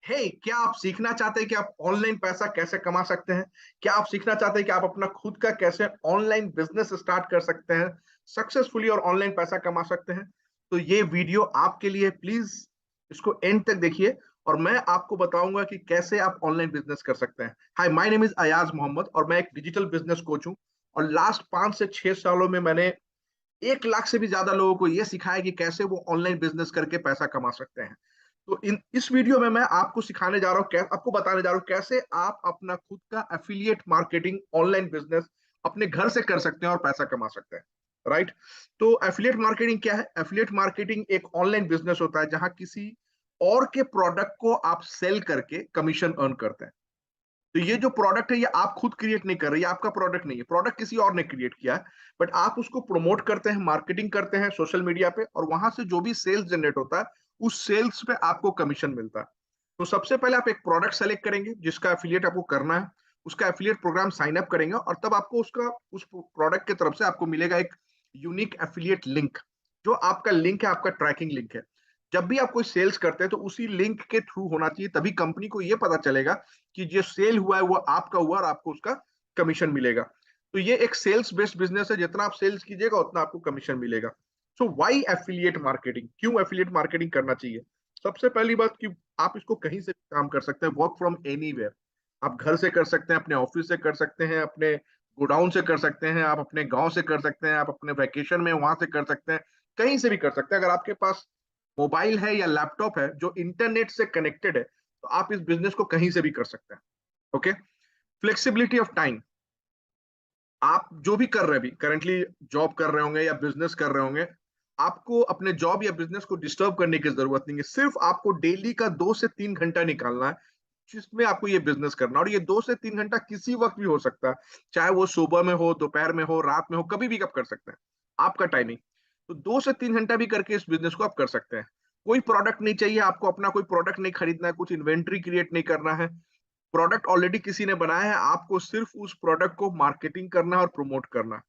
क्या आप सीखना चाहते हैं कि आप ऑनलाइन पैसा कैसे कमा सकते हैं? क्या आप सीखना चाहते हैं कि आप अपना खुद का कैसे ऑनलाइन बिजनेस स्टार्ट कर सकते हैं, सक्सेसफुली और ऑनलाइन पैसा कमा सकते हैं? तो ये वीडियो आपके लिए, प्लीज इसको एंड तक देखिए और मैं आपको बताऊंगा कि कैसे आप ऑनलाइन बिजनेस कर सकते हैं। Hi, my name is Ayaz Mohammad और मैं एक डिजिटल बिजनेस कोच हूं। और लास्ट 5 से 6 सालों में मैंने 1 लाख से भी ज्यादा लोगों को यह सिखाया कि कैसे वो ऑनलाइन बिजनेस करके पैसा कमा सकते हैं। तो इस वीडियो में मैं आपको सिखाने जा रहा हूँ, आपको बताने जा रहा हूँ कैसे आप अपना खुद का एफिलिएट मार्केटिंग ऑनलाइन बिजनेस अपने घर से कर सकते हैं और पैसा कमा सकते हैं। राइट। तो एफिलिएट मार्केटिंग क्या है? एफिलिएट मार्केटिंग एक ऑनलाइन बिजनेस होता है जहां किसी और के प्रोडक्ट को आप सेल करके कमीशन अर्न करते हैं। तो ये जो प्रोडक्ट है ये आप खुद क्रिएट नहीं कर रहे, ये आपका प्रोडक्ट नहीं है, प्रोडक्ट किसी और ने क्रिएट किया है। बट आप उसको प्रमोट करते हैं, मार्केटिंग करते हैं सोशल मीडिया पे, और वहां से जो भी सेल्स जनरेट होता है उस सेल्स पे आपको कमीशन मिलता है। तो सबसे पहले आप एक प्रोडक्ट सेलेक्ट करेंगे जिसका एफिलिएट आपको करना है, उसका एफिलिएट प्रोग्राम साइन अप करेंगे और तब आपको उसका उस प्रोडक्ट की तरफ से आपको मिलेगा एक यूनिक एफिलिएट लिंक। जो आपका लिंक है, आपका ट्रैकिंग लिंक है। जब भी आप कोई सेल्स करते हैं तो उसी लिंक के थ्रू होना चाहिए, तभी कंपनी को यह पता चलेगा कि जो सेल हुआ है वो आपका हुआ और आपको उसका कमीशन मिलेगा। तो ये एक सेल्स बेस्ड बिजनेस है, जितना आप सेल्स कीजिएगा उतना आपको कमीशन मिलेगा। So why affiliate marketing? क्यों एफिलिएट मार्केटिंग करना चाहिए? सबसे पहली बात कि आप इसको कहीं से भी काम कर सकते हैं, वर्क फ्रॉम एनीवेयर। आप घर से कर सकते हैं, अपने ऑफिस से कर सकते हैं, अपने गोडाउन से कर सकते हैं, आप अपने गांव से कर सकते हैं, आप अपने वैकेशन में वहां से कर सकते हैं, कहीं से भी कर सकते हैं। अगर आपके पास मोबाइल है या लैपटॉप है जो इंटरनेट से कनेक्टेड है तो आप इस बिजनेस को कहीं से भी कर सकते हैं। ओके। Flexibility of time. आप जो भी कर रहे हैं, अभी करंटली जॉब कर रहे होंगे या बिजनेस कर रहे होंगे, आपको अपने जॉब या बिजनेस को डिस्टर्ब करने की जरूरत नहीं है। सिर्फ आपको डेली का 2 से 3 घंटा निकालना है जिसमें आपको ये बिजनेस करना है। और ये 2 से 3 घंटा किसी वक्त भी हो सकता है, चाहे वो सुबह में हो, दोपहर में हो, रात में हो, कभी भी आप कर सकते हैं, आपका टाइमिंग। तो 2 से 3 घंटा भी करके इस बिजनेस को आप कर सकते हैं। कोई प्रोडक्ट नहीं चाहिए आपको, अपना कोई प्रोडक्ट नहीं खरीदना है, कुछ इन्वेंट्री क्रिएट नहीं करना है। प्रोडक्ट ऑलरेडी किसी ने बनाया है, आपको सिर्फ उस प्रोडक्ट को मार्केटिंग करना है और प्रमोट करना है।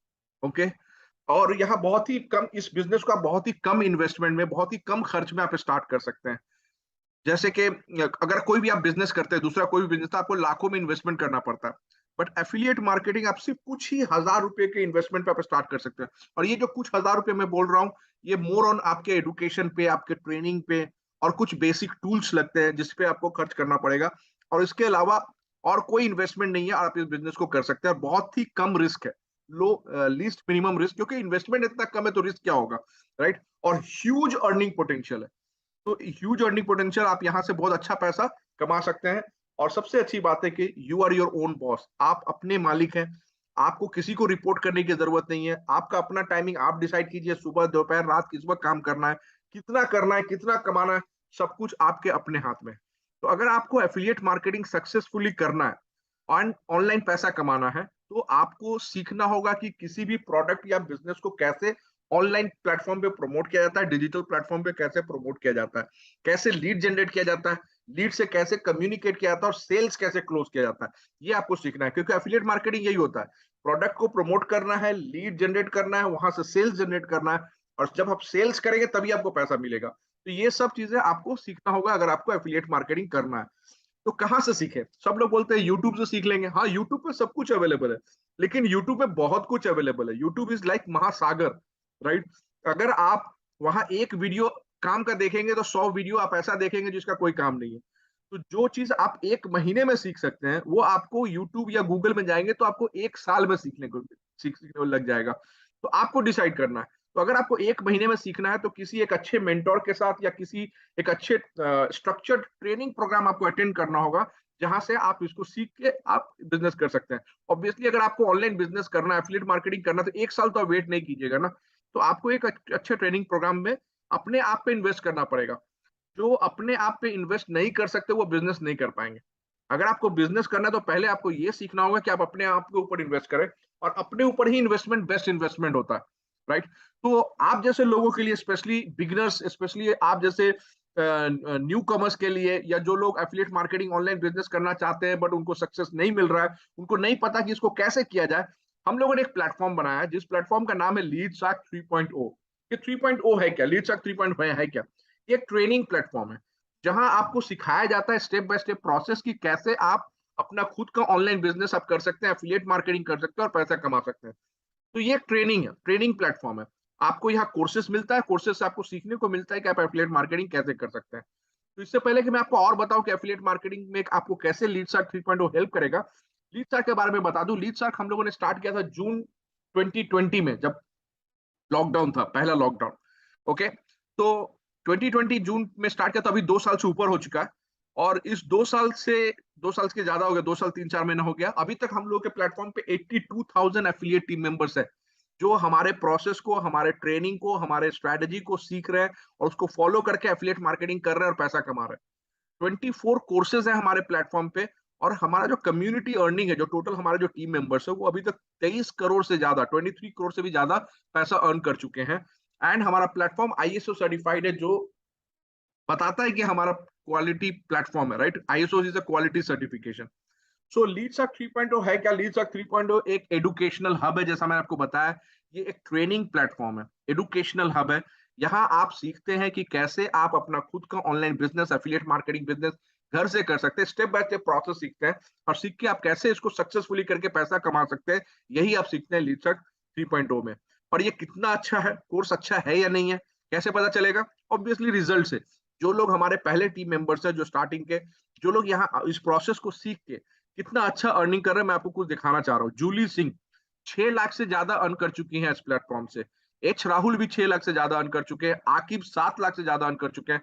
ओके। और यहाँ बहुत ही कम, इस बिजनेस को आप बहुत ही कम इन्वेस्टमेंट में, बहुत ही कम खर्च में आप स्टार्ट कर सकते हैं। जैसे कि अगर कोई भी आप बिजनेस करते हैं, दूसरा कोई भी बिजनेस, तो आपको लाखों में इन्वेस्टमेंट करना पड़ता है। बट एफिलिएट मार्केटिंग आप सिर्फ कुछ ही हजार रुपए के इन्वेस्टमेंट पे आप स्टार्ट कर सकते हैं। और ये जो कुछ हजार रुपए मैं बोल रहा हूँ, ये मोर ऑन आपके एडुकेशन पे, आपके ट्रेनिंग पे और कुछ बेसिक टूल्स लगते हैं जिसपे आपको खर्च करना पड़ेगा। और इसके अलावा और कोई इन्वेस्टमेंट नहीं है और आप इस बिजनेस को कर सकते हैं। बहुत ही कम रिस्क है, लो लीस्ट मिनिमम रिस्क, क्योंकि इन्वेस्टमेंट इतना कम है तो रिस्क क्या होगा? राइट। और ह्यूज अर्निंग पोटेंशियल है। तो ह्यूज अर्निंग पोटेंशियल, आप यहाँ से बहुत अच्छा पैसा कमा सकते हैं। और सबसे अच्छी बात है कि you are your own boss, आप अपने मालिक हैं। आपको किसी को रिपोर्ट करने की जरूरत नहीं है, आपका अपना टाइमिंग आप डिसाइड कीजिए, सुबह दोपहर रात किस वक्त काम करना है, कितना कमाना है, सब कुछ आपके अपने हाथ में है। तो अगर आपको एफिलिएट मार्केटिंग सक्सेसफुली करना है और ऑनलाइन पैसा कमाना है, तो आपको सीखना होगा कि किसी भी प्रोडक्ट या बिजनेस को कैसे ऑनलाइन प्लेटफॉर्म पे प्रमोट किया जाता है, डिजिटल प्लेटफॉर्म पे कैसे प्रमोट किया जाता है, कैसे लीड जनरेट किया जाता है, लीड से कैसे कम्युनिकेट किया जाता है और सेल्स कैसे क्लोज किया जाता है। ये आपको सीखना है, क्योंकि एफिलिएट मार्केटिंग यही होता है। प्रोडक्ट को प्रमोट करना है, लीड जनरेट करना है, वहां से सेल्स जनरेट करना है। और जब आप सेल्स करेंगे तभी आपको पैसा मिलेगा। तो ये सब चीजें आपको सीखना होगा अगर आपको एफिलिएट मार्केटिंग करना है। तो कहाँ से सीखे? सब लोग बोलते हैं यूट्यूब से सीख लेंगे। हाँ, यूट्यूब पे सब कुछ अवेलेबल है, लेकिन यूट्यूब पे बहुत कुछ अवेलेबल है। यूट्यूब इज लाइक महासागर। राइट। अगर आप वहां एक वीडियो काम का देखेंगे तो 100 वीडियो आप ऐसा देखेंगे जिसका कोई काम नहीं है। तो जो चीज आप 1 महीने में सीख सकते हैं वो आपको यूट्यूब या गूगल में जाएंगे तो आपको 1 साल में सीखने को लग जाएगा। तो आपको डिसाइड करना है। तो अगर आपको 1 महीने में सीखना है तो किसी एक अच्छे मेंटोर के साथ या किसी एक अच्छे स्ट्रक्चर्ड ट्रेनिंग प्रोग्राम आपको अटेंड करना होगा, जहां से आप इसको सीख के आप बिजनेस कर सकते हैं। ऑब्वियसली अगर आपको ऑनलाइन बिजनेस करना है, एफिलिएट मार्केटिंग करना है, तो 1 साल तो आप वेट नहीं कीजिएगा ना। तो आपको एक अच्छे ट्रेनिंग प्रोग्राम में अपने आप पे इन्वेस्ट करना पड़ेगा। जो अपने आप पे इन्वेस्ट नहीं कर सकते वो बिजनेस नहीं कर पाएंगे। अगर आपको बिजनेस करना है तो पहले आपको ये सीखना होगा कि आप अपने आप के ऊपर इन्वेस्ट करें, और अपने ऊपर ही इन्वेस्टमेंट बेस्ट इन्वेस्टमेंट होता है। राइट। तो आप जैसे लोगों के लिए, स्पेशली बिगिनर्स, स्पेशली आप जैसे न्यू कमर्स के लिए, या जो लोग एफिलिएट मार्केटिंग ऑनलाइन बिजनेस करना चाहते हैं बट उनको सक्सेस नहीं मिल रहा है, उनको नहीं पता कि इसको कैसे किया जाए, हम लोगों ने एक प्लेटफॉर्म बनाया है जिस प्लेटफॉर्म का नाम है लीड शार्क 3.0। ये 3.0 है क्या? लीड शार्क 3.0 है क्या? ये एक ट्रेनिंग प्लेटफॉर्म है जहां आपको सिखाया जाता है स्टेप बाय स्टेप प्रोसेस कि कैसे आप अपना खुद का ऑनलाइन बिजनेस आप कर सकते हैं, एफिलिएट मार्केटिंग कर सकते हैं और पैसा कमा सकते हैं। तो ये एक ट्रेनिंग है, ट्रेनिंग प्लेटफॉर्म है। आपको यहाँ कोर्सेस मिलता है, कोर्सेस से आपको सीखने को मिलता है कि आप एफिलिएट मार्केटिंग कैसे कर सकते हैं। तो इससे पहले कि मैं आपको और बताऊं कि एफिलिएट मार्केटिंग में आपको कैसे लीड शार्क 3.0 हेल्प करेगा, लीड शार्क के बारे में बता दूं। लीड शार्क हम लोगों ने स्टार्ट किया था जून 2020 में, जब लॉकडाउन था, पहला लॉकडाउन। ओके, तो 2020 जून में स्टार्ट किया, तो अभी 2 साल से ऊपर हो चुका है। और इस 2 साल से, 2 साल के ज्यादा हो गया, 2 साल 3-4 महीना हो गया। अभी तक हम लोग के प्लेटफॉर्म पे 82,000 एफिलिएट टीम मेंबर्स है, जो हमारे प्रोसेस को, हमारे ट्रेनिंग को, हमारे स्ट्रेटेजी को सीख रहे हैं और उसको फॉलो करके एफिलिएट मार्केटिंग कर रहे हैं और पैसा कमा रहे हैं। 24 कोर्सेज है हमारे प्लेटफॉर्म पे। और हमारा जो कम्युनिटी अर्निंग है, जो टोटल हमारे जो टीम मेंबर्स है, वो अभी तक 23 करोड़ से ज्यादा, 23 करोड़ से भी ज्यादा पैसा अर्न कर चुके हैं। एंड हमारा प्लेटफॉर्म आईएसओ सर्टिफाइड है, जो बताता है कि हमारा क्वालिटी प्लेटफॉर्म है, right. ISO is a quality certification. So Leadsark 3.0 है क्या? लीडसक 3.0 एक एडुकेशनल हब है, जैसा मैंने आपको बताया। ये एक ट्रेनिंग प्लेटफॉर्म है, एडुकेशनल हब है। यहाँ आप सीखते हैं कि कैसे आप अपना खुद का online business, affiliate marketing business घर से कर सकते हैं। स्टेप बाय स्टेप प्रोसेस सीखते हैं और सीख के आप कैसे इसको सक्सेसफुली करके पैसा कमा सकते हैं, यही आप सीखते हैं लीडसक 3.0 में। और ये कितना अच्छा है, कोर्स अच्छा है या नहीं है, कैसे पता चलेगा? ऑब्वियसली रिजल्ट से। जो लोग हमारे पहले टीम मेंबर्स हैं, जो स्टार्टिंग के, जो लोग यहाँ इस प्रोसेस को सीख के कितना अच्छा अर्निंग कर रहे हैं, मैं आपको कुछ दिखाना चाह रहा हूँ। जूली सिंह 6 लाख से ज्यादा अर्न कर चुकी हैं इस प्लेटफॉर्म से। एच राहुल भी 6 लाख से ज्यादा अर्न कर चुके हैं। आकिब 7 लाख से ज्यादा अर्न कर चुके हैं।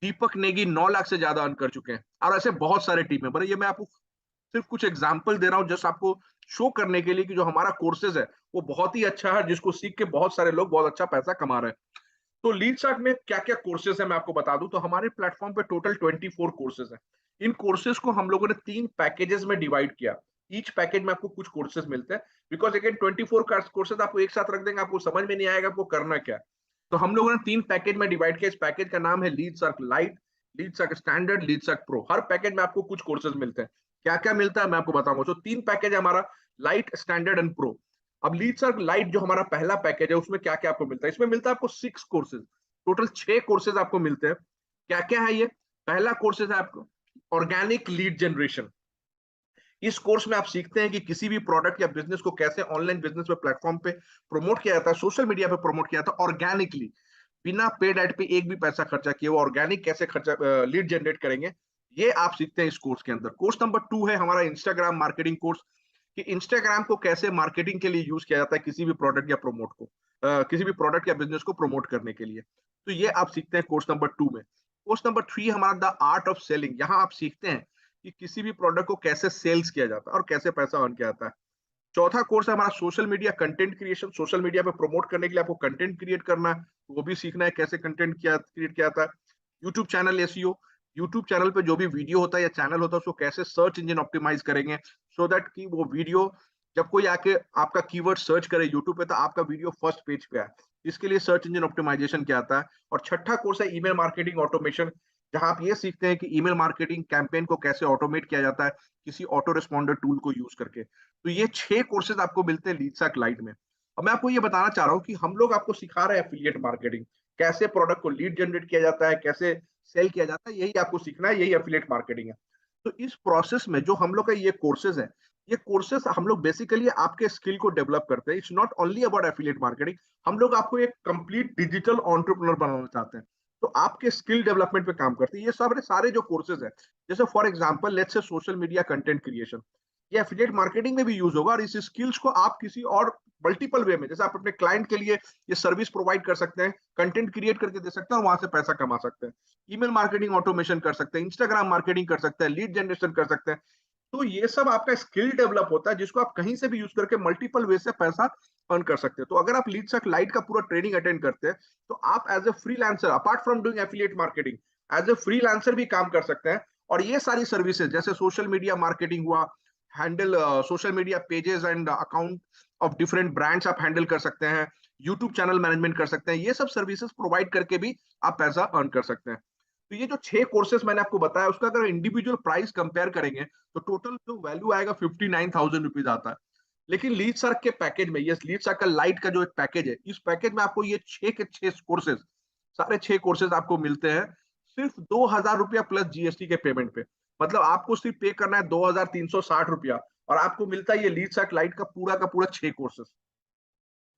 दीपक नेगी 9 लाख से ज्यादा अर्न कर चुके हैं। और ऐसे बहुत सारे टीम मेंबर है। ये मैं आपको सिर्फ कुछ एग्जाम्पल दे रहा हूँ, जस्ट आपको शो करने के लिए कि जो हमारा कोर्सेज है वो बहुत ही अच्छा है, जिसको सीख के बहुत सारे लोग बहुत अच्छा पैसा कमा रहे हैं। तो लीड शार्क में क्या क्या कोर्सेज है मैं आपको बता दूं। तो हमारे प्लेटफॉर्म पे टोटल 24 कोर्सेज हैं। इन कोर्सेज को हम लोगों ने 3 पैकेजेस में डिवाइड किया। ईच पैकेज में आपको कुछ कोर्सेज मिलते हैं, बिकॉज अगेन 24 कोर्सेज आपको एक साथ रख देंगे, आपको समझ में नहीं आएगा आपको करना क्या। तो हम लोगों ने 3 पैकेज में डिवाइड किया। इस पैकेज का नाम है Leadsark lite, Leadsark standard, Leadsark pro. हर पैकेज में आपको कुछ कोर्सेज मिलते हैं। क्या क्या मिलता है मैं आपको बताऊंगा। तो 3 पैकेज है हमारा, लाइट, स्टैंडर्ड एंड प्रो। अब लीड शार्क लाइट जो हमारा पहला पैकेज है, उसमें क्या क्या आपको मिलता है? इसमें मिलता है आपको 6 कोर्सेज। टोटल 6 कोर्सेज आपको मिलते हैं। क्या क्या है ये? पहला कोर्सेज है आपको ऑर्गेनिक लीड जनरेशन। इस कोर्स में आप सीखते हैं कि किसी भी प्रोडक्ट या बिजनेस को कैसे ऑनलाइन बिजनेस पे प्लेटफॉर्म पे प्रमोट किया जाता है, सोशल मीडिया पे प्रमोट किया जाता है ऑर्गेनिकली, बिना पेड एड पे एक भी पैसा खर्चा किए। वो ऑर्गेनिक कैसे खर्चा लीड जनरेट करेंगे, ये आप सीखते हैं इस कोर्स के अंदर। कोर्स नंबर 2 है हमारा इंस्टाग्राम मार्केटिंग कोर्स, कि इंस्टाग्राम को कैसे मार्केटिंग के लिए यूज किया जाता है, किसी भी प्रोडक्ट या प्रमोट को, किसी भी प्रोडक्ट या बिजनेस को प्रमोट करने के लिए। तो ये आप सीखते हैं कोर्स नंबर 2 में। कोर्स नंबर 3 हमारा द आर्ट ऑफ सेलिंग। यहाँ आप सीखते हैं कि किसी भी प्रोडक्ट को कैसे सेल्स किया जाता है और कैसे पैसा अर्न किया जाता है। चौथा कोर्स है हमारा social media content creation. Social media पे प्रमोट करने के लिए आपको कंटेंट क्रिएट करना है, तो वो भी सीखना है कैसे कंटेंट क्रिएट किया जाता है। YouTube channel SEO, YouTube channel पे जो भी वीडियो होता है या चैनल होता है, उसको कैसे सर्च इंजन ऑप्टिमाइज करेंगे, सो दैट कि वो वीडियो जब कोई आके आपका कीवर्ड सर्च करे यूट्यूब पे, तो आपका वीडियो फर्स्ट पेज पे आए। इसके लिए सर्च इंजन ऑप्टिमाइजेशन क्या आता है। और छठा कोर्स है ईमेल मार्केटिंग ऑटोमेशन, जहां आप ये सीखते हैं कि ईमेल मार्केटिंग कैंपेन को कैसे ऑटोमेट किया जाता है किसी ऑटो रिस्पॉन्डर टूल को यूज करके। तो ये 6 कोर्सेज आपको मिलते हैं लीडसैक लाइट में। और मैं आपको ये बताना चाह रहा हूँ कि हम लोग आपको सिखा रहे हैं एफिलिएट मार्केटिंग, कैसे प्रोडक्ट को लीड जनरेट किया जाता है, कैसे सेल किया जाता है, यही आपको सीखना है, यही एफिलिएट मार्केटिंग है। तो इस प्रोसेस में जो हम लोग का ये कोर्सेज है, ये कोर्सेज हम लोग बेसिकली आपके स्किल को डेवलप करते हैं। It's not only about affiliate marketing. हम लोग आपको एक कंप्लीट डिजिटल एंटरप्रेन्योर बनाना चाहते हैं, तो आपके स्किल डेवलपमेंट पे काम करते हैं ये सब सारे जो कोर्सेज है। जैसे for example let's say social media content creation, ये एफिलिएट मार्केटिंग में भी यूज होगा। और इस स्किल्स को आप किसी और मल्टीपल वे में, जैसे आप अपने क्लाइंट के लिए ये सर्विस प्रोवाइड कर सकते हैं, कंटेंट क्रिएट करके दे सकते हैं और वहां से पैसा कमा सकते हैं। ईमेल मार्केटिंग ऑटोमेशन कर सकते हैं, इंस्टाग्राम मार्केटिंग कर सकते हैं, लीड जनरेशन कर सकते हैं। तो ये सब आपका स्किल डेवलप होता है, जिसको आप कहीं से भी यूज करके मल्टीपल वे से पैसा अर्न कर सकते हैं। तो अगर आप लीडसैक लाइट का पूरा ट्रेनिंग अटेंड करते हैं, तो आप as a freelancer, apart from doing affiliate marketing, as a freelancer भी काम कर सकते हैं। और ये सारी सर्विसेज जैसे सोशल मीडिया मार्केटिंग हुआ, handle social media pages and account of different brands आप हैंडल कर सकते हैं, यूट्यूब चैनल मैनेजमेंट कर सकते हैं, ये सब सर्विसेज प्रोवाइड करके भी आप पैसा अर्न कर सकते हैं। तो ये जो 6 कोर्सेज मैंने आपको बताया, उसका अगर इंडिविजुअल प्राइस कंपेयर करेंगे, तो टोटल जो वैल्यू आएगा 59,000 रुपीज आता है। लेकिन लीड सर्क के पैकेज में, ये लीड सर्क का लाइट का जो एक पैकेज है, इस पैकेज में आपको ये 6 के 6 कोर्सेज, सारे 6 कोर्सेज आपको मिलते हैं सिर्फ 2,000 रुपया प्लस जीएसटी के पेमेंट पे। मतलब आपको सिर्फ पे करना है 2,360 रुपया और आपको मिलता है ये लीड सर्क लाइट का पूरा 6 कोर्सेस।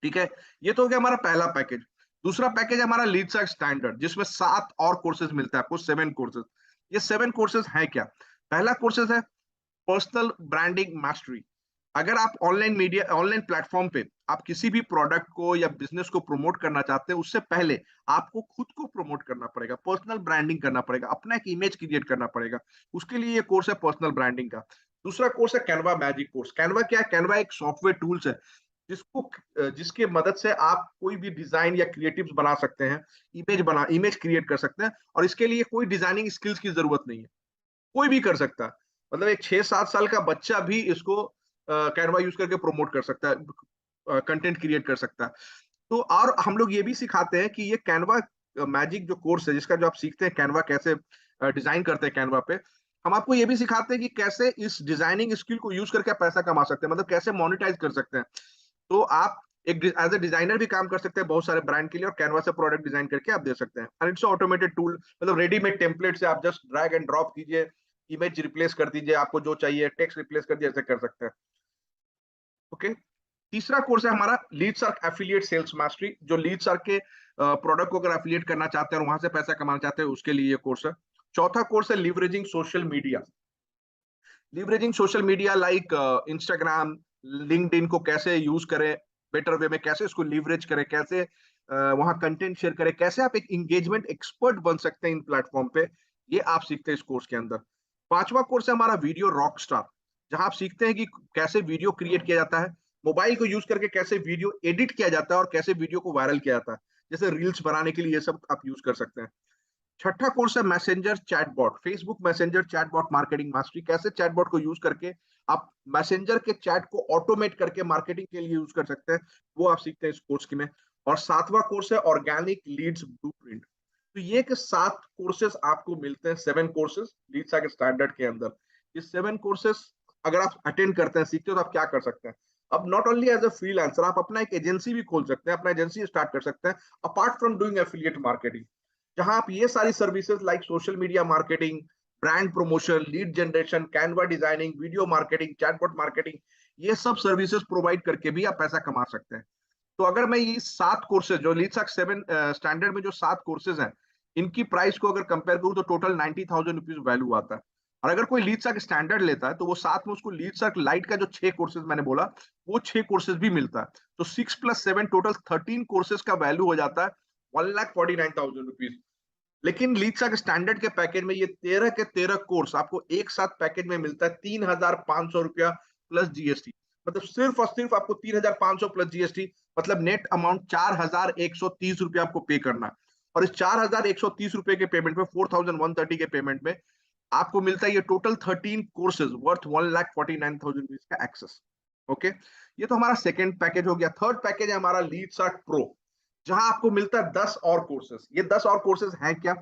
ठीक है, ये तो हो गया हमारा पहला पैकेज। दूसरा पैकेज है हमारा लीड सर्क स्टैंडर्ड, जिसमें 7 और कोर्सेज मिलता है आपको, 7 कोर्सेज। ये 7 कोर्सेज है क्या? पहला कोर्सेज है पर्सनल ब्रांडिंग मास्टरी। अगर आप ऑनलाइन मीडिया, ऑनलाइन प्लेटफॉर्म पे आप किसी भी प्रोडक्ट को या बिजनेस को प्रमोट करना चाहते हैं, उससे पहले आपको खुद को प्रमोट करना पड़ेगा, पर्सनल ब्रांडिंग करना पड़ेगा, अपना एक इमेज क्रिएट करना पड़ेगा। उसके लिए ये कोर्स है पर्सनल ब्रांडिंग का। दूसरा कोर्स है कैनवा मैजिक कोर्स। कैनवा क्या है? कैनवा एक सॉफ्टवेयर टूल्स है जिसके मदद से आप कोई भी डिजाइन या क्रिएटिव्स बना सकते हैं, इमेज क्रिएट कर सकते हैं, और इसके लिए कोई डिजाइनिंग स्किल्स की जरूरत नहीं है, कोई भी कर सकता है। मतलब एक 6-7 साल का बच्चा भी इसको कैनवा यूज करके प्रमोट कर सकता है, कंटेंट क्रिएट कर सकता है। तो और हम लोग ये भी सिखाते हैं कि ये कैनवा मैजिक जो कोर्स है, जिसका जो आप सीखते हैं कैनवा कैसे डिजाइन करते हैं कैनवा पे, हम आपको ये भी सिखाते हैं कि कैसे इस डिजाइनिंग स्किल को यूज करके आप पैसा कमा सकते हैं, मतलब कैसे मोनेटाइज कर सकते हैं। तो आप एक एज ए डिजाइनर भी काम कर सकते हैं बहुत सारे ब्रांड के लिए, और कैनवा से प्रोडक्ट डिजाइन करके आप दे सकते हैं। एंड इट्स ऑटोमेटेड टूल, मतलब रेडीमेड टेम्पलेट से आप जस्ट ड्रैग एंड ड्रॉप कीजिए, इमेज रिप्लेस कर दीजिए, आपको जो चाहिए टेक्स्ट रिप्लेस कर दीजिए, ऐसे कर सकते हैं। ओके। तीसरा कोर्स है हमारा लीड सर्क एफिलिएट सेल्स मास्टरी, जो लीड सर्क के प्रोडक्ट को अगर एफिलिएट करना चाहते हैं और वहां से पैसा कमाना चाहते हैं, उसके लिए ये कोर्स है। चौथा कोर्स है leveraging social media. Leveraging social media like Instagram, LinkedIn को कैसे यूज करें बेटर वे में, कैसे इसको लिवरेज करें, कैसे वहां कंटेंट शेयर करें, कैसे आप एक इंगेजमेंट एक्सपर्ट बन सकते हैं इन प्लेटफॉर्म पे, ये आप सीखते हैं इस कोर्स के अंदर। पांचवा कोर्स है हमारा वीडियो रॉक स्टार, जहां आप सीखते हैं कि कैसे वीडियो क्रिएट किया जाता है, मोबाइल को यूज करके कैसे वीडियो एडिट किया जाता है और कैसे वीडियो को वायरल किया जाता है, जैसे रील्स बनाने के लिए ये सब आप यूज कर सकते हैं। छठा कोर्स है messenger chatbot, Facebook messenger chatbot marketing mastery, कैसे चैटबॉट को यूज करके आप मैसेंजर के चैट को ऑटोमेट करके मार्केटिंग के लिए यूज कर सकते हैं, वो आप सीखते हैं इस कोर्स की में। और सातवां कोर्स है ऑर्गेनिक लीड्स ब्लूप्रिंट। तो ये के 7 कोर्सेज आपको मिलते हैं, 7 कोर्सेज लीड्स के स्टैंडर्ड के अंदर। ये 7 कोर्सेज अगर आप अटेंड करते हैं, सीखते हो, तो आप क्या कर सकते हैं? अब not only as a freelancer, आप अपना एक एजेंसी भी खोल सकते हैं, अपना एजेंसी स्टार्ट कर सकते हैं apart from doing affiliate marketing, जहां आप ये सारी services like social media marketing, brand promotion, lead generation, Canva designing, video marketing, chatbot marketing, ये सब सर्विसेज प्रोवाइड करके भी आप पैसा कमा सकते हैं। तो अगर मैं ये 7 कोर्सेज जो लीडसर्क 7 स्टैंडर्ड में जो 7 कोर्सेज हैं, इनकी प्राइस को अगर कंपेयर करूं तो टोटल 90,000 रुपीज वैल्यू आता है। और अगर कोई लीडसर्क स्टैंडर्ड लेता है तो वो साथ में उसको लीडसर्क लाइट का जो 6 कोर्सेज मैंने बोला, वो 6 कोर्सेज भी मिलता है। तो 6+7 टोटल 13 कोर्सेज का वैल्यू हो जाता है 1,49,000 रुपीज। लेकिन लीडसर्क स्टैंडर्ड के पैकेज में ये 13 के 13 कोर्स आपको एक साथ पैकेज में मिलता है 3,500 रुपया प्लस जीएसटी। मतलब सिर्फ और सिर्फ आपको 3,500 प्लस जीएसटी, मतलब नेट अमाउंट 4,130 रुपया आपको पे करना है। और इस 4,130 रुपए के पेमेंट में, 4,130 के पेमेंट में आपको मिलता है ये टोटल 13 कोर्सेज वर्थ 1,49,000 रुपीज का एक्सेस। ओके, ये तो हमारा सेकेंड पैकेज हो गया। थर्ड पैकेज है हमारा लीडसर्क प्रो, जहां आपको मिलता है 10 और कोर्सेज। ये 10 और कोर्सेज हैं क्या?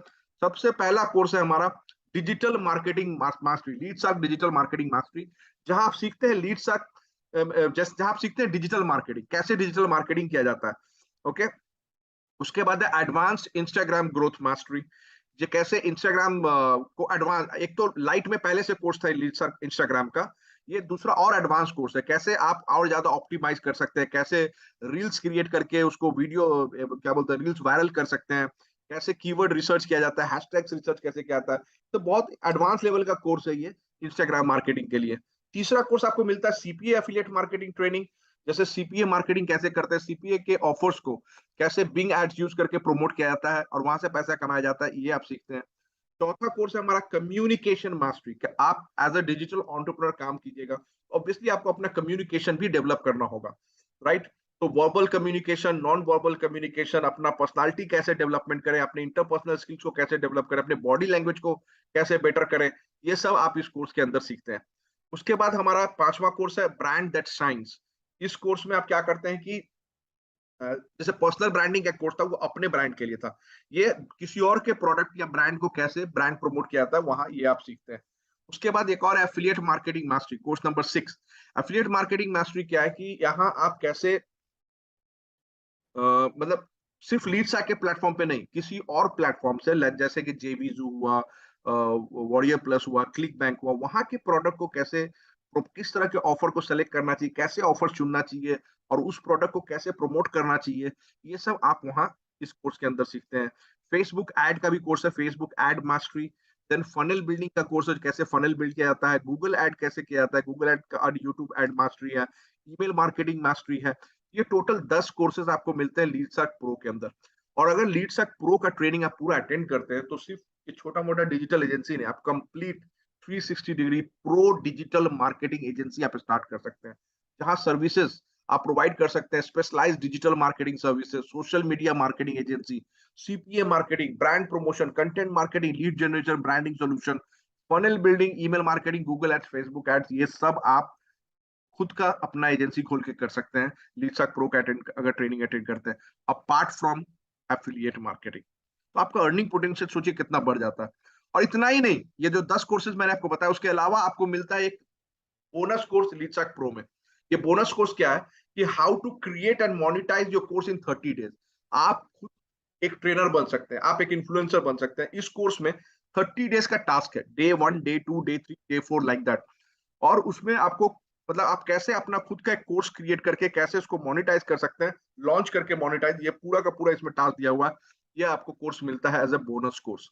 सबसे पहला कोर्स है हमारा digital marketing mastery, Leadsark digital marketing mastery, जहां आप सीखते हैं लीडसर्क, जहां आप सीखते हैं डिजिटल मार्केटिंग, कैसे डिजिटल मार्केटिंग किया जाता है। ओके। उसके बाद है एडवांस्ड इंस्टाग्राम ग्रोथ मास्टरी, ये कैसे इंस्टाग्राम को एडवांस, एक तो लाइट में पहले से कोर्स था लीडसर्क इंस्टाग्राम का, ये दूसरा और एडवांस कोर्स है, कैसे आप और ज्यादा ऑप्टिमाइज कर सकते हैं, कैसे रील्स क्रिएट करके उसको वीडियो, क्या बोलते हैं, रील्स वायरल कर सकते हैं, कैसे कीवर्ड रिसर्च किया जाता है, हैशटैग्स रिसर्च कैसे किया जाता है। तो बहुत एडवांस लेवल का कोर्स है ये इंस्टाग्राम मार्केटिंग के लिए। तीसरा कोर्स आपको मिलता है सीपीए एफिलिएट मार्केटिंग ट्रेनिंग, जैसे सीपीए मार्केटिंग कैसे करते हैं, सीपीए के ऑफर्स को कैसे बिंग एड्स यूज करके प्रमोट किया जाता है और वहां से पैसा कमाया जाता है, ये आप सीखते हैं। चौथा कोर्स है हमारा कम्युनिकेशन मास्टरी, कि आप एज अ डिजिटल एंटरप्रेन्योर काम कीजिएगा, ऑब्वियसली आपको अपना कम्युनिकेशन भी डेवलप करना होगा, राइट? तो verbal communication, non verbal communication, अपना पर्सनालिटी कैसे डेवलपमेंट करें, अपने इंटरपर्सनल स्किल्स को कैसे डेवलप करें, अपने बॉडी लैंग्वेज को कैसे बेटर करें, ये सब आप इस कोर्स के अंदर सीखते हैं। उसके बाद हमारा पांचवा कोर्स है ब्रांड दैट शाइन्स। इस कोर्स में आप क्या करते हैं कि जैसे पर्सनल ब्रांडिंग का कोर्स था, वो अपने ब्रांड के लिए था, ये किसी और के प्रोडक्ट या ब्रांड को कैसे ब्रांड प्रमोट किया जाता है, वहां ये आप सीखते हैं। उसके बाद एक और affiliate marketing mastery, course number 6। Affiliate marketing mastery क्या है कि यहाँ आप कैसे मतलब सिर्फ लीड्स के प्लेटफॉर्म पे नहीं, किसी और प्लेटफॉर्म से, जैसे कि जेवीजू हुआ, वॉरियर प्लस हुआ, क्लिक बैंक हुआ, वहां के प्रोडक्ट को कैसे, किस तरह के ऑफर को सेलेक्ट करना चाहिए, कैसे ऑफर चुनना चाहिए और उस प्रोडक्ट को कैसे प्रमोट करना चाहिए, ये सब आप वहां इस कोर्स के अंदर सीखते हैं। फेसबुक एड का भी कोर्स है, Facebook ad mastery. Then funnel building का कोर्स है, कैसे फनल बिल्ड किया जाता है, गूगल एड कैसे किया जाता है, गूगल एड का, यूट्यूब एड मास्टरी है, ईमेल मार्केटिंग मास्टरी है। ये टोटल 10 कोर्सेज आपको मिलते हैं लीडसर्क प्रो के अंदर। और अगर लीडसर्क प्रो का ट्रेनिंग आप पूरा अटेंड करते हैं तो सिर्फ ये छोटा मोटा डिजिटल एजेंसी नहीं, आप complete 360 degree pro digital marketing agency आप स्टार्ट कर सकते हैं, जहां सर्विसेज आप प्रोवाइड कर सकते हैं, specialise digital marketing services, social media marketing agency, CPA marketing, brand promotion, content marketing, lead generation, branding solution, funnel building, email marketing, Google ads, Facebook ads, ये सब आप खुद का अपना एजेंसी खोल के कर सकते हैं लीडसर्क प्रो का अगर ट्रेनिंग अटेंड करते हैं, अपार्ट फ्रॉम एफिलिएट मार्केटिंग। तो आपका अर्निंग पोटेंशियल सोचिए कितना बढ़ जाता है। और इतना ही नहीं, ये जो 10 कोर्सेज मैंने आपको बताया, उसके अलावा आपको मिलता है एक बोनस कोर्स लीडसर्क प्रो में। ये बोनस कोर्स क्या है कि how to create and monetise your course in 30 days. आप खुद एक ट्रेनर बन सकते हैं, आप एक इन्फ्लुएंसर बन सकते हैं। इस कोर्स में 30 डेज का टास्क है, day 1, day 2, day 3, day 4, like that. और उसमें आपको, मतलब आप कैसे अपना खुद का एक कोर्स क्रिएट करके कैसे उसको मोनेटाइज कर सकते हैं, लॉन्च करके मोनेटाइज, ये पूरा का पूरा इसमें टास्क दिया हुआ है। ये आपको कोर्स मिलता है as a bonus course.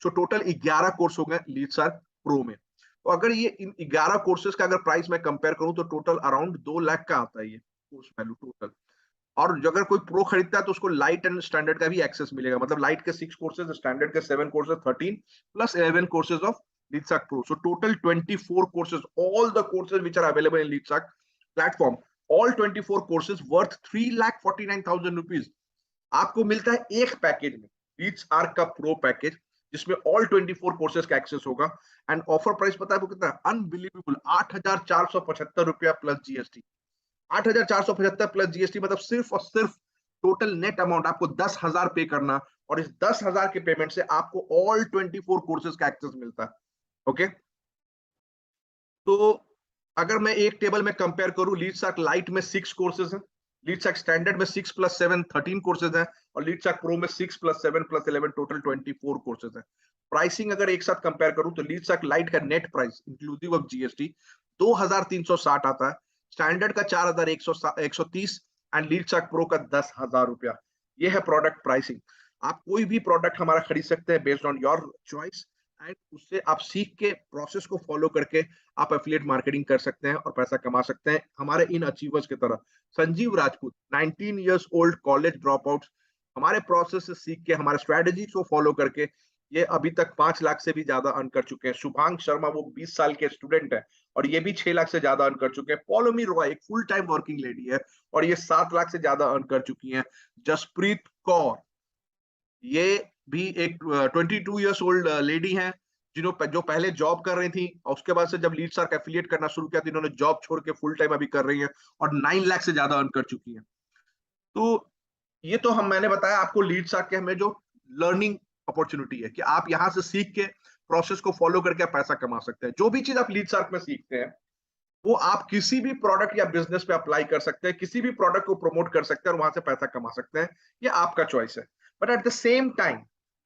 So total 11 course हो गए लीडसर्क प्रो में। तो अगर ये इन 11 कोर्सेज का अगर प्राइस मैं कंपेयर करूं तो टोटल अराउंड 2 लाख का आता है ये कोर्स वैल्यू टोटल। और जो अगर कोई प्रो खरीदता है तो उसको लाइट एंड स्टैंडर्ड का भी एक्सेस मिलेगा, मतलब लाइट के 6 कोर्सेज, स्टैंडर्ड के 7 courses, 13 plus 11 courses of Leadsark pro. So total 24 courses, all the courses which are available in Leadsark platform, all 24 courses worth 3,49,000 rupees आपको मिलता है एक पैकेज में, लीडसर्क का प्रो पैकेज, जिसमें ऑल 24 कोर्सेज का एक्सेस होगा। एंड ऑफर प्राइस पता है वो कितना, unbelievable 8,475 plus GST. 8,475 plus GST, मतलब सिर्फ और सिर्फ टोटल नेट अमाउंट आपको 10,000 पे करना, और इस 10,000 के पेमेंट से आपको ऑल 24 कोर्सेज का एक्सेस मिलता है। ओके, तो अगर मैं एक टेबल में कंपेयर करूं, लीडसर्क लाइट में 6 कोर्सेज हैं, लीडसर्क स्टैंडर्ड में 6 प्लस 7 13 कोर्सेज हैं, और लीडसर्क प्रो में 6 प्लस 7 प्लस 11 टोटल 24 कोर्सेज हैं। प्राइसिंग अगर एक साथ कंपेयर करूं तो लीडसर्क लाइट का net price inclusive of GST 2,360 आता है, स्टैंडर्ड का 4,130 एंड लीडसर्क प्रो का 10,000 रुपया। ये है प्रोडक्ट प्राइसिंग। आप कोई भी प्रोडक्ट हमारा खरीद सकते हैं based on your choice, and उससे आप सीख के प्रोसेस को फॉलो करके आप एफिलिएट मार्केटिंग कर सकते हैं और पैसा कमा सकते हैं हमारे इन अचीवर्स की तरह। Sanjeev Rajput 19 years old college drop out, हमारे प्रोसेस से सीख के, हमारे स्ट्रेटेजी को फॉलो करके ये अभी तक 5 लाख से भी ज्यादा अर्न कर चुके हैं। शुभांग शर्मा वो 20 साल के स्टूडेंट है और ये भी 6 लाख से ज्यादा अर्न कर चुके हैं। पॉलोमी रॉय एक फुल टाइम वर्किंग लेडी है और ये 7 लाख से ज्यादा अर्न कर चुकी हैं। जसप्रीत कौर ये भी एक 22 ईयर्स ओल्ड लेडी हैं, जो पहले जॉब कर रही थी और उसके बाद से जब लीडसर्क एफिलिएट करना शुरू किया तो इन्होंने जॉब छोड़ के फुल टाइम अभी कर रही हैं और 9 लाख से ज्यादा अर्न कर चुकी हैं। तो ये तो मैंने बताया आपको लीडसर्क के हमें जो लर्निंग अपॉर्चुनिटी है कि आप यहाँ से सीख के प्रोसेस को फॉलो करके आप पैसा कमा सकते हैं। जो भी चीज आप लीडसर्क में सीखते हैं वो आप किसी भी प्रोडक्ट या बिजनेस पे अप्लाई कर सकते हैं, किसी भी प्रोडक्ट को प्रमोट कर सकते हैं और वहां से पैसा कमा सकते हैं। ये आपका चॉइस है। But at the same time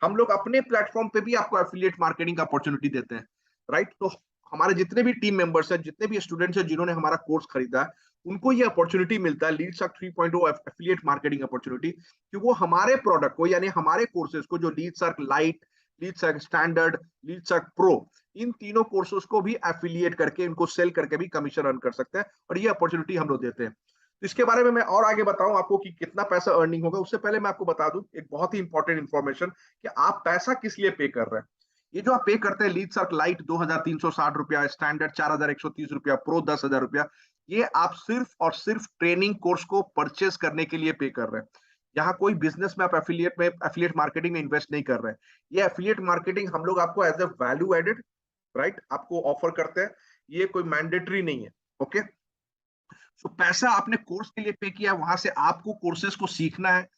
हम लोग अपने प्लेटफॉर्म पे भी आपको एफिलिएट मार्केटिंग का अपॉर्चुनिटी देते हैं, राइट। तो हमारे जितने भी टीम मेंबर्स हैं, जितने भी स्टूडेंट्स हैं जिन्होंने हमारा कोर्स खरीदा है, उनको ये अपॉर्चुनिटी मिलता है लीडसर्क 3.0 एफिलिएट मार्केटिंग अपॉर्चुनिटी, कि वो हमारे प्रोडक्ट को यानी हमारे कोर्सेज को, जो लीडसर्क लाइट, लीडसर्क स्टैंडर्ड, लीडसर्क प्रो, इन तीनों कोर्सेज को भी एफिलिएट करके इनको सेल करके भी कमीशन अर्न कर सकते हैं और ये अपॉर्चुनिटी हम लोग देते हैं। तो इसके बारे में मैं और आगे बताऊं आपको कि कितना पैसा अर्निंग होगा, उससे पहले मैं आपको बता दूं एक बहुत ही इंपॉर्टेंट इंफॉर्मेशन कि आप पैसा किस लिए पे कर रहे हैं। ये जो आप पे करते हैं लीडसर्क लाइट 2,360 रुपया, स्टैंडर्ड 4,130 रुपया, प्रो 10,000 रुपया, ये आप सिर्फ और सिर्फ ट्रेनिंग कोर्स को परचेज करने के लिए पे कर रहे हैं। यहाँ कोई बिजनेस में आप एफिलिएट मार्केटिंग में इन्वेस्ट नहीं कर रहे हैं। ये एफिलिएट मार्केटिंग हम लोग आपको as a value added, right, आपको ऑफर करते हैं। ये कोई मैंडेटरी नहीं है। ओके, सो पैसा आपने कोर्स के लिए पे किया, वहां से आपको कोर्सेज को सीखना है,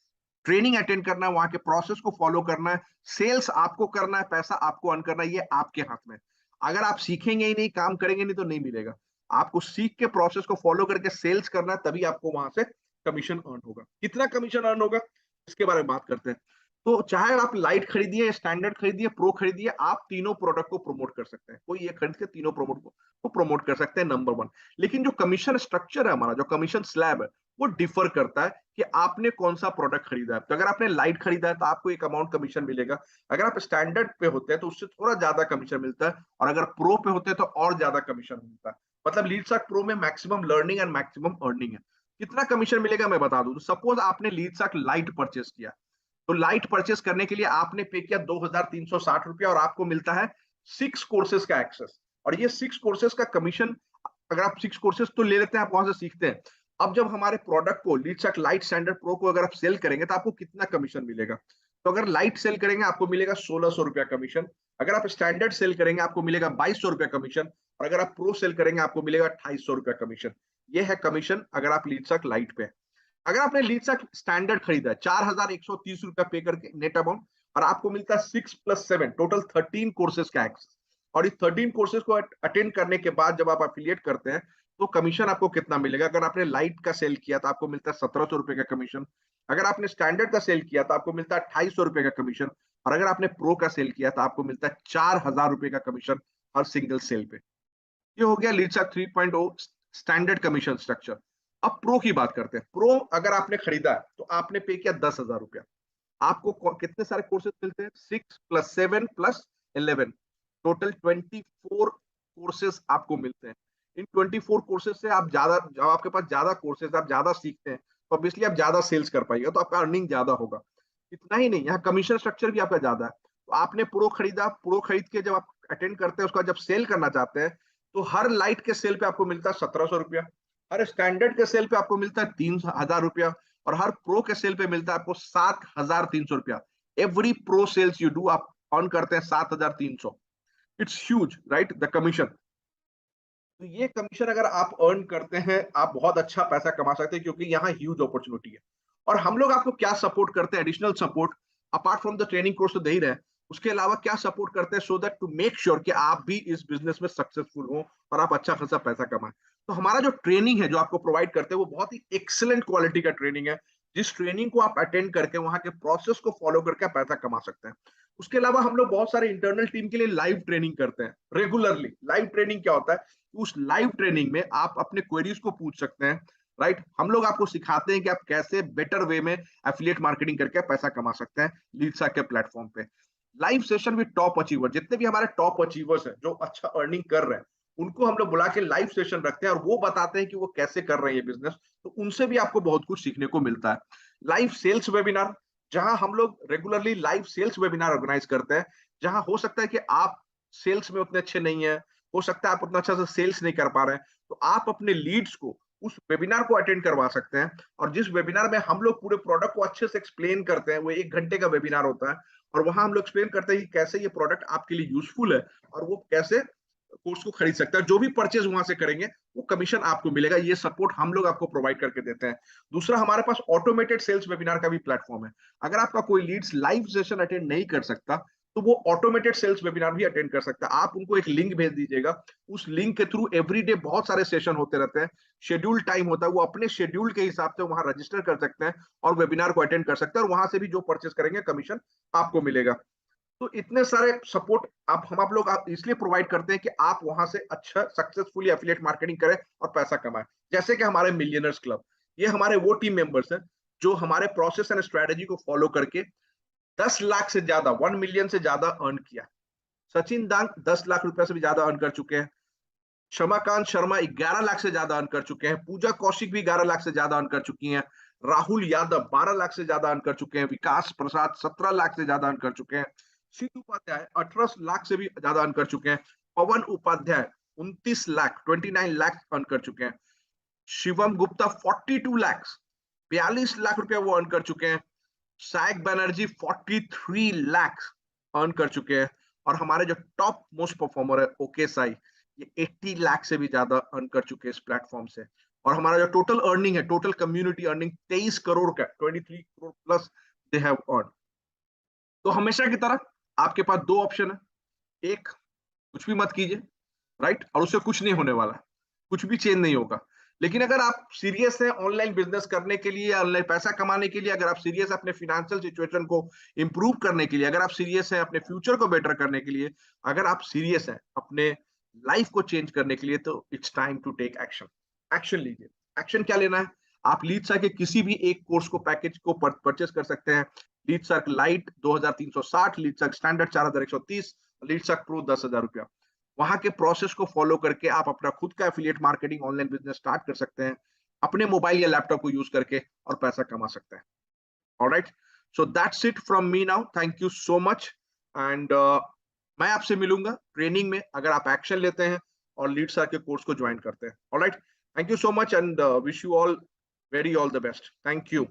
ट्रेनिंग अटेंड करना है, वहां के प्रोसेस को फॉलो करना है, सेल्स आपको करना है, पैसा आपको अर्न करना है, ये आपके हाथ में। अगर आप सीखेंगे ही नहीं, काम करेंगे नहीं, तो नहीं मिलेगा। आपको सीख के प्रोसेस को फॉलो करके सेल्स करना है, तभी आपको वहां से कमीशन अर्न होगा। कितना कमीशन अर्न होगा, इसके बारे में बात करते हैं। तो चाहे आप लाइट खरीदिए, स्टैंडर्ड खरीदिए, प्रो खरीदिए, आप तीनों प्रोडक्ट को प्रमोट कर सकते हैं। कोई ये खरीद के तीनों प्रोमोट को प्रमोट कर सकते हैं, नंबर वन। लेकिन जो कमीशन स्ट्रक्चर है हमारा, जो कमीशन स्लैब है, वो डिफर करता है कि आपने कौन सा प्रोडक्ट खरीदा है। तो अगर आपने लाइट खरीदा है तो आपको एक अमाउंट कमीशन मिलेगा। अगर आप स्टैंडर्ड पे होते हैं तो उससे थोड़ा ज्यादा कमीशन मिलता है, और अगर प्रो पे होते हैं तो और ज्यादा कमीशन मिलता है। मतलब लीडसर्क प्रो में maximum learning and maximum earning है। कितना कमीशन मिलेगा मैं बता दूं। तो सपोज आपने लीडसर्क लाइट परचेस किया, तो लाइट परचेस करने के लिए आपने पे किया 2,360 रुपया, और आपको मिलता है 6 कोर्सेज का एक्सेस। और ये 6 कोर्सेज का कमीशन, अगर आप 6 कोर्सेज तो ले लेते हैं, आप वहां से सीखते हैं। अब जब हमारे प्रोडक्ट को लीडसर्क लाइट स्टैंडर्ड प्रो को अगर आप सेल करेंगे तो आपको कितना कमीशन मिलेगा। तो अगर लाइट सेल करेंगे आपको मिलेगा 1,600 रुपया कमीशन। अगर आप स्टैंडर्ड सेल करेंगे आपको मिलेगा 2,200 रुपया कमीशन। और अगर आप प्रो सेल करेंगे आपको मिलेगा 2,250 रुपया कमीशन। ये है कमीशन अगर आप लीडसर्क लाइट पे। अगर आपने लीडसर्क स्टैंडर्ड खरीदा है 4,130 रुपया पे करके नेट अमाउंट, और आपको मिलता है 6+7 टोटल 13 कोर्सेज का एक्सेस। और इस 13 कोर्सेज को अटेंड करने के बाद जब आप अफिलिएट करते हैं तो कमीशन आपको कितना मिलेगा। अगर आपने लाइट का सेल किया तो आपको मिलता है 1,700 रुपए का कमीशन। अगर आपने स्टैंडर्ड का सेल किया तो आपको मिलता है 2,250 रुपए का कमीशन। और अगर आपने प्रो का सेल किया तो आपको मिलता है 4,000 रुपए का कमीशन हर सिंगल सेल पे। ये हो गया लीडसर्क 3.0 स्टैंडर्ड कमीशन स्ट्रक्चर। अब प्रो की बात करते हैं। प्रो अगर आपने खरीदा है तो आपने पे किया 10,000 रुपया। आपको कितने सारे कोर्सेज मिलते हैं, 6+7+11, टोटल 24 कोर्सेज आपको मिलते हैं। इन 24 कोर्सेज से आप ज्यादा, जब आपके पास ज्यादा कोर्सेज, आप ज्यादा सीखते हैं तो ऑब्वियसली आप ज्यादा सेल्स कर पाएंगे, तो आपका अर्निंग ज्यादा होगा। इतना ही नहीं, यहाँ कमीशन स्ट्रक्चर भी आपका ज्यादा है। तो आपने प्रो खरीदा, प्रो खरीद के जब आप अटेंड करते हैं, उसका जब सेल करना चाहते हैं, तो हर लाइट के सेल पे आपको मिलता है 1,700 रुपया, हर स्टैंडर्ड के सेल पे आपको मिलता है 3,000 रुपया, और हर प्रो के सेल पे मिलता है आपको 7,300 रुपया। Every pro sales you do आप अर्न करते हैं 7,300। It's huge right, the commission. तो ये कमीशन अगर आप अर्न करते हैं, आप बहुत अच्छा पैसा कमा सकते हैं, क्योंकि यहाँ ह्यूज अपॉर्चुनिटी है। और हम लोग आपको क्या सपोर्ट करते हैं, additional support, apart from the training course तो दे ही रहे हैं, उसके अलावा क्या सपोर्ट करते हैं, so that to make sure कि आप भी इस बिजनेस में सक्सेसफुल हो और आप अच्छा खासा पैसा कमाएं। तो हमारा जो ट्रेनिंग है जो आपको प्रोवाइड करते हैं वो बहुत ही एक्सेलेंट क्वालिटी का ट्रेनिंग है, जिस ट्रेनिंग को आप अटेंड करके वहां के प्रोसेस को फॉलो करके पैसा कमा सकते हैं। उसके अलावा हम लोग बहुत सारे इंटरनल टीम के लिए लाइव ट्रेनिंग करते हैं रेगुलरली। लाइव ट्रेनिंग क्या होता है, उस लाइव ट्रेनिंग में आप अपने क्वेरीज को पूछ सकते हैं, राइट। हम लोग आपको सिखाते हैं कि आप कैसे बेटर वे में एफिलिएट मार्केटिंग करके पैसा कमा सकते हैं लीडसर्क के प्लेटफॉर्म पे। Live session with top achiever, जितने भी हमारे टॉप अचीवर्स हैं जो अच्छा अर्निंग कर रहे हैं, उनको हम लोग बुला के लाइव सेशन रखते हैं और वो बताते हैं कि वो कैसे कर रहे हैं ये बिजनेस। तो उनसे भी आपको बहुत कुछ सीखने को मिलता है। लाइव सेल्स वेबिनार, जहां हम लोग regularly live sales webinar organise करते हैं, जहां हो सकता है कि आप सेल्स में उतने अच्छे नहीं है, हो सकता है आप उतना अच्छा से सेल्स नहीं कर पा रहे हैं, तो आप अपने लीड्स को उस वेबिनार को अटेंड करवा सकते हैं। और जिस वेबिनार में हम लोग पूरे प्रोडक्ट को अच्छे से एक्सप्लेन करते हैं, वो 1 घंटे का वेबिनार होता है, और वहां हम लोग एक्सप्लेन करते हैं कि कैसे ये प्रोडक्ट आपके लिए यूजफुल है और वो कैसे कोर्स को खरीद सकता है। जो भी परचेज वहां से करेंगे वो कमीशन आपको मिलेगा। ये सपोर्ट हम लोग आपको प्रोवाइड करके देते हैं। दूसरा, हमारे पास ऑटोमेटेड सेल्स वेबिनार का भी प्लेटफॉर्म है। अगर आपका कोई लीड्स लाइव सेशन अटेंड नहीं कर सकता तो वो ऑटोमेटेड सेल्स वेबिनार भी अटेंड कर सकता है। आप उनको एक लिंक भेज दीजिएगा, उस लिंक के थ्रू एवरीडे बहुत सारे सेशन होते रहते हैं, शेड्यूल टाइम होता है, वो अपने शेड्यूल के हिसाब से वहां रजिस्टर कर सकते हैं और वेबिनार को अटेंड कर सकते हैं, और वहां से भी जो परचेस करेंगे कमीशन आपको मिलेगा। तो इतने सारे सपोर्ट आप लोग आप इसलिए प्रोवाइड करते हैं कि आप वहां से अच्छा सक्सेसफुली एफिलिएट मार्केटिंग करें और पैसा कमाएं। जैसे कि हमारे मिलियनर्स क्लब, ये हमारे वो टीम मेंबर्स हैं जो हमारे प्रोसेस एंड स्ट्रेटेजी को फॉलो करके 10 लाख से ज्यादा, 1 मिलियन से ज्यादा अर्न किया। सचिन दांग 10 लाख रुपए से भी ज्यादा अर्न कर चुके हैं। क्षमाकांत शर्मा 11 लाख से ज्यादा अर्न कर चुके हैं। पूजा कौशिक भी 11 लाख से ज्यादा अर्न कर चुकी हैं। राहुल यादव 12 लाख से ज्यादा अर्न कर चुके हैं। विकास प्रसाद 17 लाख से ज्यादा अर्न कर चुके हैं। शीत उपाध्याय 18 लाख से भी ज्यादा अर्न कर चुके हैं। पवन उपाध्याय 29 लाख, 29 लाख अर्न कर चुके हैं। शिवम गुप्ता 42 लाख, 42 लाख रुपया वो अर्न कर चुके हैं। सैक बनर्जी 43 लाख अर्न कर चुके हैं। और हमारे जो टॉप मोस्ट परफॉर्मर है ओके साई, ये 80 लाख से भी ज्यादा अर्न कर चुके हैं इस प्लेटफॉर्म से। और हमारा जो टोटल अर्निंग है, टोटल कम्युनिटी अर्निंग 23 करोड़ का, 23 crore plus they have earn. तो हमेशा की तरह आपके पास दो ऑप्शन है। एक, कुछ भी मत कीजिए, राइट, और उससे कुछ नहीं होने वाला, कुछ भी चेंज नहीं होगा। लेकिन अगर आप सीरियस हैं ऑनलाइन बिजनेस करने के लिए, ऑनलाइन पैसा कमाने के लिए, अगर आप सीरियस हैं अपने फाइनेंशियल सिचुएशन को इंप्रूव करने के लिए, अगर आप सीरियस हैं अपने फ्यूचर को बेटर करने के लिए, अगर आप सीरियस हैं अपने लाइफ को चेंज करने के लिए, तो it's time to take action. Action लीजिए। एक्शन क्या लेना है? आप लीडसर्क के किसी भी एक कोर्स को, पैकेज को परचेस कर सकते हैं। लीडसर्क लाइट 2360, लीडसर्क स्टैंडर्ड 4130, लीडसर्क प्रो 10,000 रुपया। वहां के प्रोसेस को फॉलो करके आप अपना खुद का affiliate marketing online business start कर सकते हैं, अपने मोबाइल या लैपटॉप को यूज करके, और पैसा कमा सकते हैं। Alright, so that's it from me now. Thank you so much. And मैं आपसे मिलूंगा ट्रेनिंग में, अगर आप एक्शन लेते हैं और लीड सर के कोर्स को ज्वाइन करते हैं। Alright, thank you so much and wish you all very all the best. Thank you.